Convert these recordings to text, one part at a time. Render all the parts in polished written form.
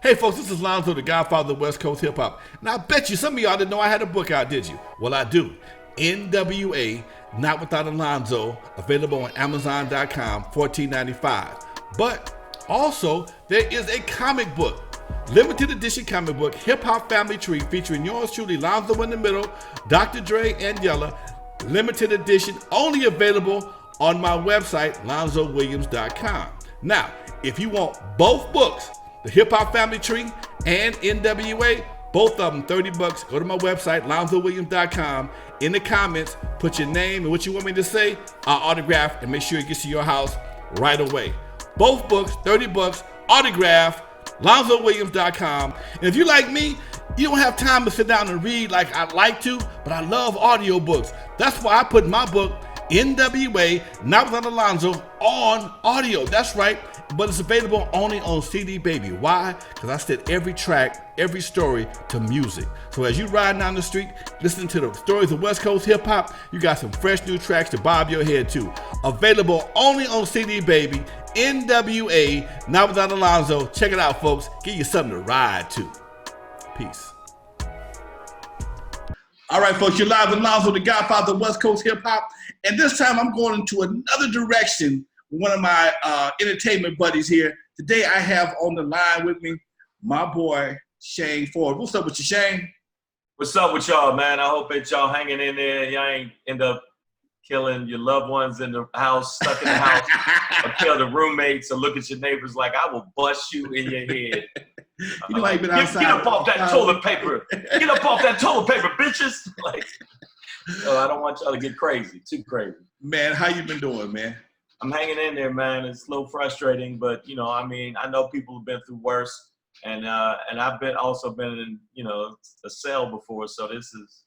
Hey folks, this is Alonzo, the Godfather of West Coast Hip Hop. And I bet you some of y'all didn't know I had a book out, did you? Well, I do. N.W.A. Not Without Alonzo, available on Amazon.com, $14.95. But also, there is a comic book, limited edition comic book, Hip Hop Family Tree, featuring yours truly, Alonzo in the middle, Dr. Dre, and Yella. Limited edition, only available on my website, LonzoWilliams.com. Now, if you want both books, the Hip Hop Family Tree and N.W.A., both of them $30. Go to my website, LonzoWilliams.com. In the comments, put your name and what you want me to say. I'll autograph and make sure it gets to your house right away. Both books, $30, autograph, LonzoWilliams.com. And if you're like me, you don't have time to sit down and read like I'd like to, but I love audiobooks. That's why I put my book, N.W.A. Not Without Alonzo, on audio. That's right, but it's available only on CD Baby. Why? Because I set every track, every story to music. So as you ride down the street, listening to the stories of West Coast hip hop, you got some fresh new tracks to bob your head to. Available only on CD Baby, N.W.A. Not Without Alonzo. Check it out, folks. Give you something to ride to. Peace. All right, folks, you're live with Alonzo, the Godfather of West Coast hip hop. And this time I'm going into another direction with one of my entertainment buddies here. Today I have on the line with me my boy, Shang Ford. What's up with you, Shang? What's up with y'all, man? I hope that y'all hanging in there. Y'all ain't end up killing your loved ones in the house, stuck in the house, or kill the roommates, or look at your neighbors like, I will bust you in your head. You know, I've been outside. Get up off that toilet paper. Get up off that toilet paper, bitches. Like, I don't want y'all to get crazy, too crazy. Man, how you been doing, man? I'm hanging in there, man. It's a little frustrating, but you know, I mean, I know people have been through worse, and I've also been in, you know, a cell before, so this is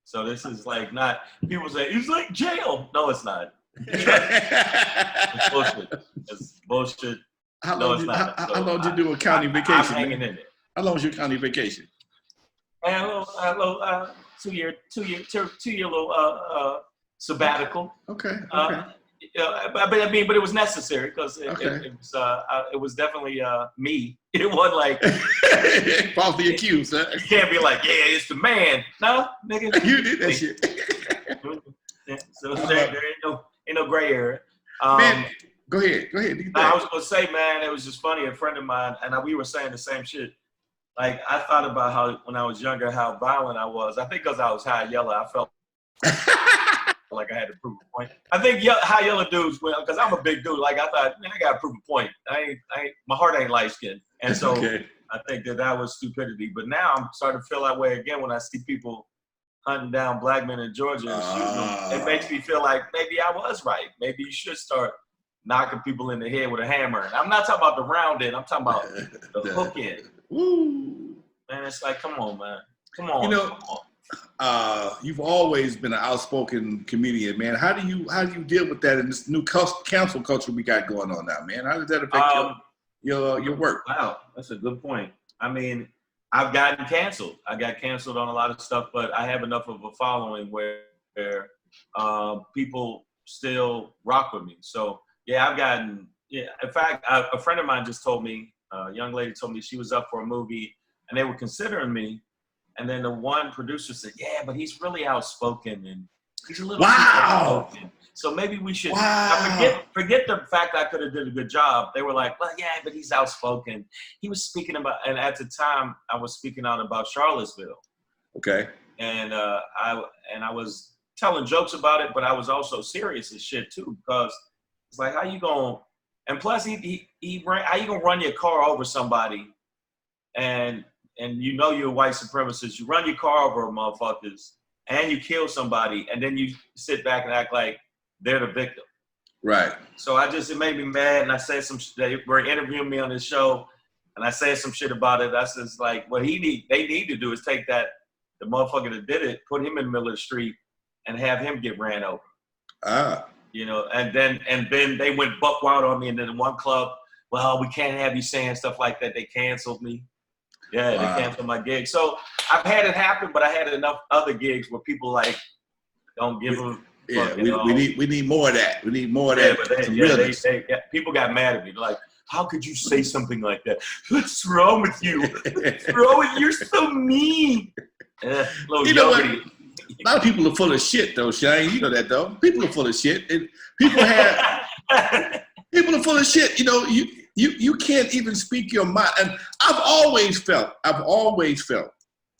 so this is like not. People say it's like jail. No, it's not. It's bullshit. It's bullshit. How long did you do a county vacation? I'm hanging in there. How long was your county vacation? And a little 2 year little sabbatical. Okay. But it was necessary because it was definitely me. It wasn't like falsely accused. Huh? You can't be like, yeah, it's the man. No, nigga, you did that shit. So there ain't no gray area. Man, go ahead. I was gonna say, man, it was just funny. A friend of mine and we were saying the same shit. Like, I thought about how, when I was younger, how violent I was. I think because I was high yellow, I felt like I had to prove a point. I think high yellow dudes, because I'm a big dude, like, I thought, man, I got to prove a point. My heart ain't light skinned. And so I think that was stupidity. But now I'm starting to feel that way again when I see people hunting down black men in Georgia and shooting them. It makes me feel like maybe I was right. Maybe you should start knocking people in the head with a hammer. And I'm not talking about the round end. I'm talking about the hook end. Woo. Man, it's like, come on, man. Come on. You know, you've always been an outspoken comedian, man. How do you deal with that in this new cancel culture we got going on now, man? How does that affect your work? Wow, that's a good point. I mean, I've gotten canceled. I got canceled on a lot of stuff, but I have enough of a following where people still rock with me. So, yeah, I've gotten, in fact, a friend of mine just told me, a young lady told me she was up for a movie and they were considering me. And then the one producer said, yeah, but he's really outspoken and he's a little too outspoken. So maybe we should forget the fact I could have did a good job. They were like, well, yeah, but he's outspoken. He was speaking about, and at the time I was speaking out about Charlottesville. Okay. And I was telling jokes about it, but I was also serious as shit too, because it's like, how you gonna, and plus how you gonna run your car over somebody and you know you're a white supremacist, you run your car over motherfuckers and you kill somebody and then you sit back and act like they're the victim. Right. So it made me mad, and I said some shit. They were interviewing me on this show and I said some shit about it. I said, like, what they need to do is take the motherfucker that did it, put him in the middle of the street and have him get ran over. You know, and then they went buck wild on me, and then in one club, well, we can't have you saying stuff like that. They canceled me. Yeah, they canceled my gig. So I've had it happen, but I had enough other gigs where people like don't give them. Yeah, we need more of that. We need more of that. But people got mad at me. They're like, how could you say something like that? What's wrong with you? What's wrong with you? You're so mean. You know what? A lot of people are full of shit, though, Shang. You know that, though. People are full of shit. And people are full of shit. You know, you can't even speak your mind. And I've always felt,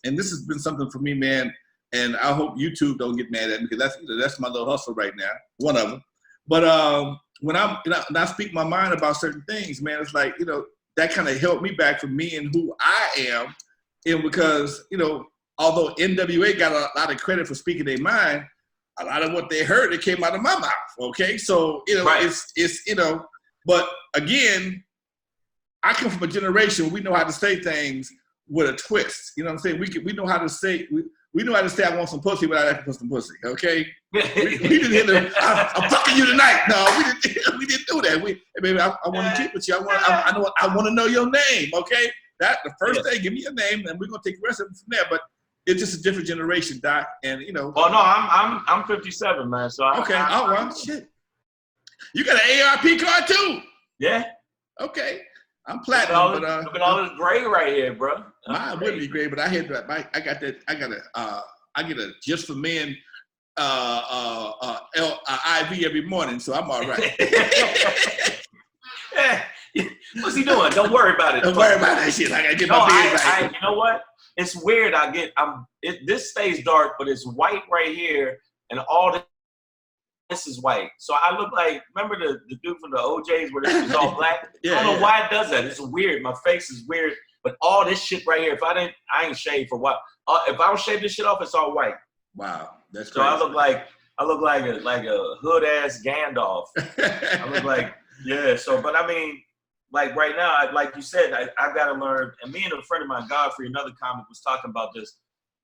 and this has been something for me, man. And I hope YouTube don't get mad at me because that's my little hustle right now, one of them. But when I speak my mind about certain things, man, it's like, you know, that kind of helped me back from me and who I am. And because, you know, although N.W.A got a lot of credit for speaking their mind, a lot of what they heard, it came out of my mouth. Okay, so you know, right. it's you know, but again, I come from a generation where we know how to say things with a twist. You know what I'm saying? We know how to say we know how to say I want some pussy without asking for some pussy. Okay, we didn't hit the I'm fucking you tonight. No, we didn't do that. Baby, I want to keep with you. I want to know your name. Okay, that the first thing, give me your name, and we're gonna take the rest of it from there. But it's just a different generation, Doc, and you know. Oh no, I'm 57, man. So okay, all right, shit. You got an ARP card too? Yeah. Okay, I'm platinum, look at all this gray right here, bro. Mine would be gray, but I get a Just for Men IV every morning, so I'm all right. What's he doing? Don't worry about it. Don't worry about that shit. I gotta get my beard right. You know what? It's weird. This stays dark, but it's white right here, and all this is white. So I look like, remember the dude from the OJs where this was all black? I don't know why it does that. It's weird. My face is weird, but all this shit right here. I ain't shaved for what? If I don't shave this shit off, it's all white. Wow, that's crazy. So I look like a hood ass Gandalf. I look like So, but I mean. Like right now, like you said, I've got to learn. And me and a friend of mine, Godfrey, another comic, was talking about this,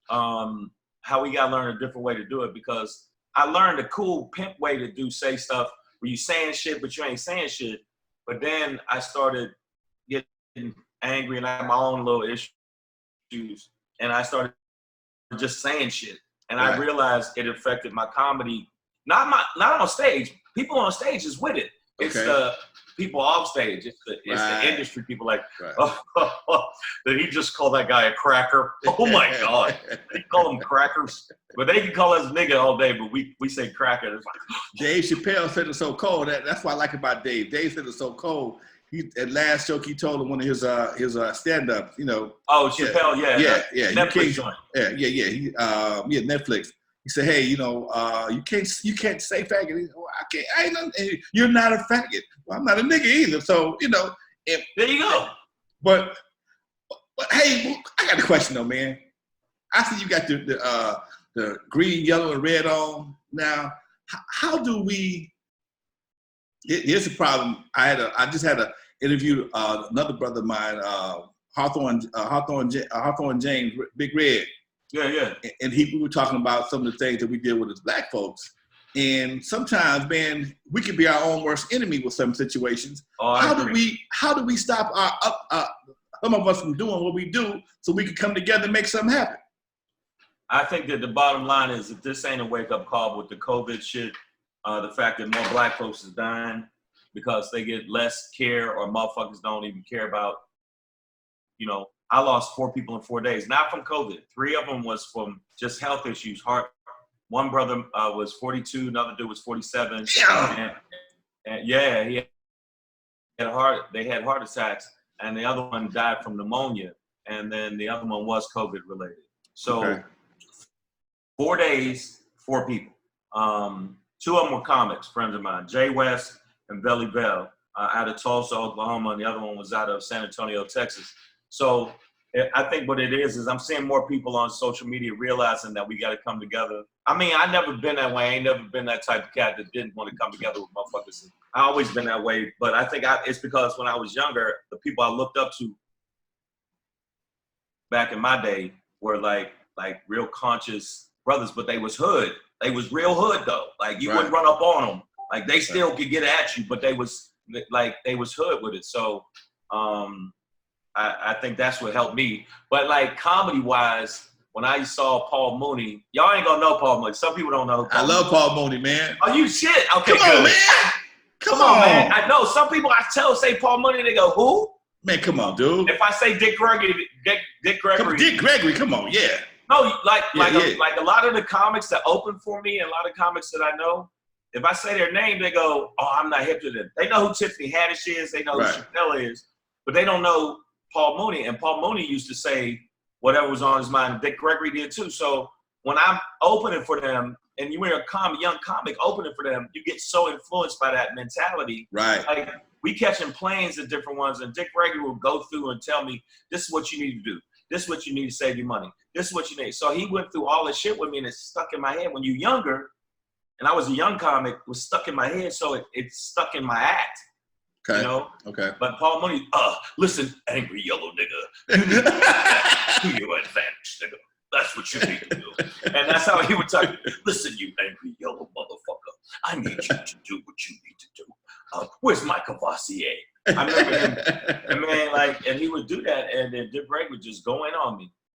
how we got to learn a different way to do it. Because I learned a cool pimp way to say stuff where you saying shit, but you ain't saying shit. But then I started getting angry and I had my own little issues. And I started just saying shit. And I realized it affected my comedy. Not on stage. People on stage is with it. It's the people off stage. It's the industry people like, did he just call that guy a cracker? Oh my God. They call them crackers. But they can call us nigga all day, but we say cracker. It's like, Dave Chappelle said it's so cold. That's what I like about Dave. Dave said it's so cold. At last joke he told him one of his stand-ups, you know. Oh, Chappelle, yeah. Netflix joint. Yeah, Netflix. He said, "Hey, you know, you can't say faggot." He said, well, I ain't nothing. You're not a faggot. Well, I'm not a nigga either. So you know. There you go. But hey, I got a question though, man. I see you got the green, yellow, and red on now. How do we? Here's the problem. I just had a interview another brother of mine, Hawthorne James, Big Red. Yeah. And we were talking about some of the things that we deal with as black folks. And sometimes, man, we can be our own worst enemy with some situations. How do we stop some of us from doing what we do so we can come together and make something happen? I think that the bottom line is that this ain't a wake-up call with the COVID shit. The fact that more black folks is dying because they get less care or motherfuckers don't even care about, you know, I lost 4 people in 4 days, not from COVID. 3 of them was from just health issues. One brother was 42, another dude was 47. Yeah. And he had they had heart attacks, and the other one died from pneumonia, and then the other one was COVID related. So 4 days, 4 people. 2 of them were comics, friends of mine, Jay West and Belly Bell, out of Tulsa, Oklahoma, and the other one was out of San Antonio, Texas. So I think what it is I'm seeing more people on social media realizing that we got to come together. I mean, I never been that way. I ain't never been that type of cat that didn't want to come together with motherfuckers. I always been that way, but I think it's because when I was younger, the people I looked up to back in my day were like real conscious brothers, but they was hood. They was real hood though. Like you wouldn't run up on them. Like they still could get at you, but they was hood with it. So I think that's what helped me. But like comedy wise, when I saw Paul Mooney, y'all ain't gonna know Paul Mooney. Some people don't know. I love Paul Mooney, man. Oh, you shit. Okay, Come on, man. Come on, man. I know some people say Paul Mooney, they go, who? Man, come on, dude. If I say Dick Gregory, Dick Gregory. Dick Gregory, come on, yeah. No, like a lot of the comics that open for me and a lot of comics that I know, if I say their name, they go, oh, I'm not hip to them. They know who Tiffany Haddish is. They know who Chappelle is. But they don't know Paul Mooney. And Paul Mooney used to say whatever was on his mind. Dick Gregory did too. So when I'm opening for them, and you're a young comic opening for them, you get so influenced by that mentality. Right. Like, we catching planes at different ones, and Dick Gregory will go through and tell me, this is what you need to do. This is what you need to save your money. This is what you need. So he went through all this shit with me, and it's stuck in my head. When you're younger, and I was a young comic, it was stuck in my head, so it's stuck in my act. Okay. You know? Okay. But Paul Mooney, listen, angry yellow nigga. You need to your advantage, nigga. That's what you need to do. And that's how he would talk. Listen, you angry yellow motherfucker. I need you to do what you need to do. Where's my Cavassier? I remember him, and man, and he would do that, and then Dick Gregory would just go in on me.